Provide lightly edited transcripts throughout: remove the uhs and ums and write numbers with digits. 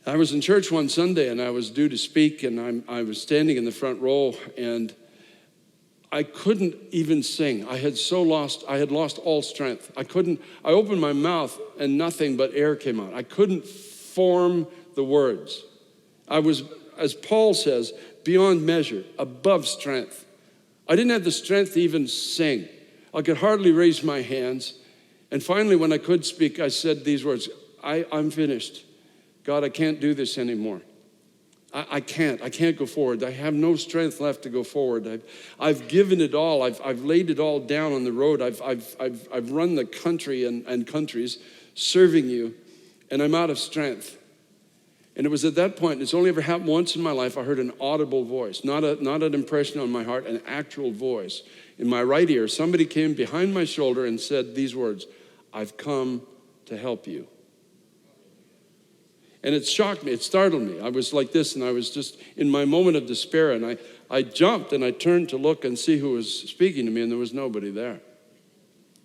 I was in church one Sunday and I was due to speak, and I was standing in the front row, and I couldn't even sing. I had lost all strength. I opened my mouth and nothing but air came out. I couldn't form the words. I was, as Paul says, beyond measure, above strength. I didn't have the strength to even sing. I could hardly raise my hands. And finally, when I could speak, I said these words, I'm finished. God, I can't do this anymore. I can't go forward. I have no strength left to go forward. I've given it all. I've laid it all down on the road. I've run the country and countries serving you, and I'm out of strength. And it was at that point, it's only ever happened once in my life, I heard an audible voice, not an impression on my heart, an actual voice. In my right ear, somebody came behind my shoulder and said these words, I've come to help you. And it shocked me, it startled me. I was like this, and I was just in my moment of despair, and I jumped and I turned to look and see who was speaking to me, and there was nobody there.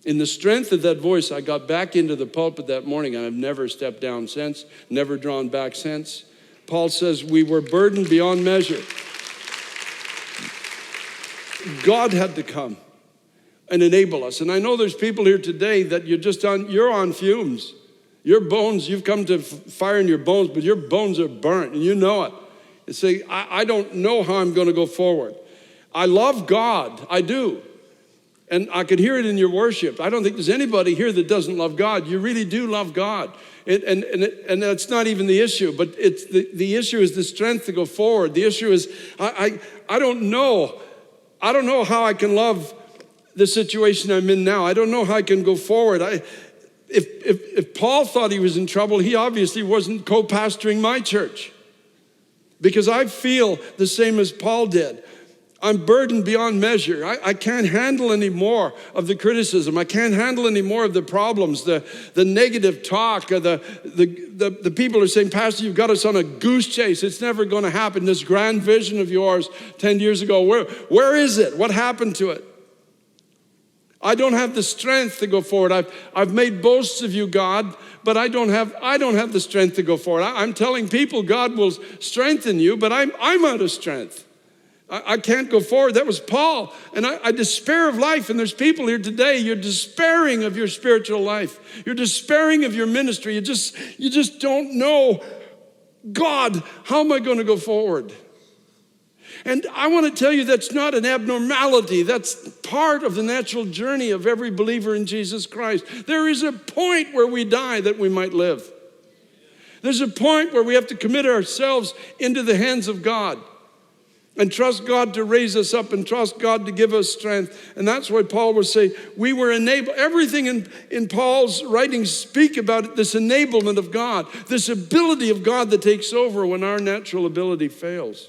In the strength of that voice, I got back into the pulpit that morning, and I've never stepped down since, never drawn back since. Paul says we were burdened beyond measure. God had to come and enable us. And I know there's people here today that you're on fumes. Your bones, you've come to fire in your bones, but your bones are burnt, and you know it. You say, I don't know how I'm going to go forward. I love God, I do. And I could hear it in your worship. I don't think there's anybody here that doesn't love God. You really do love God. And that's not even the issue, but it's the issue is the strength to go forward. The issue is, I don't know. I don't know how I can love the situation I'm in now. I don't know how I can go forward. If Paul thought he was in trouble, he obviously wasn't co-pastoring my church, because I feel the same as Paul did. I'm burdened beyond measure. I can't handle any more of the criticism. I can't handle any more of the problems, the negative talk, the people are saying, Pastor, you've got us on a goose chase. It's never going to happen. This grand vision of yours 10 years ago, where is it? What happened to it? I don't have the strength to go forward. I've made boasts of you, God, but I don't have the strength to go forward. I'm telling people God will strengthen you, but I'm out of strength. I can't go forward. That was Paul. And I despair of life. And there's people here today, you're despairing of your spiritual life. You're despairing of your ministry. You just don't know, God, how am I going to go forward? And I want to tell you that's not an abnormality. That's part of the natural journey of every believer in Jesus Christ. There is a point where we die that we might live. There's a point where we have to commit ourselves into the hands of God and trust God to raise us up and trust God to give us strength. And that's why Paul would say, we were enabled. Everything in Paul's writings speak about this enablement of God, this ability of God that takes over when our natural ability fails.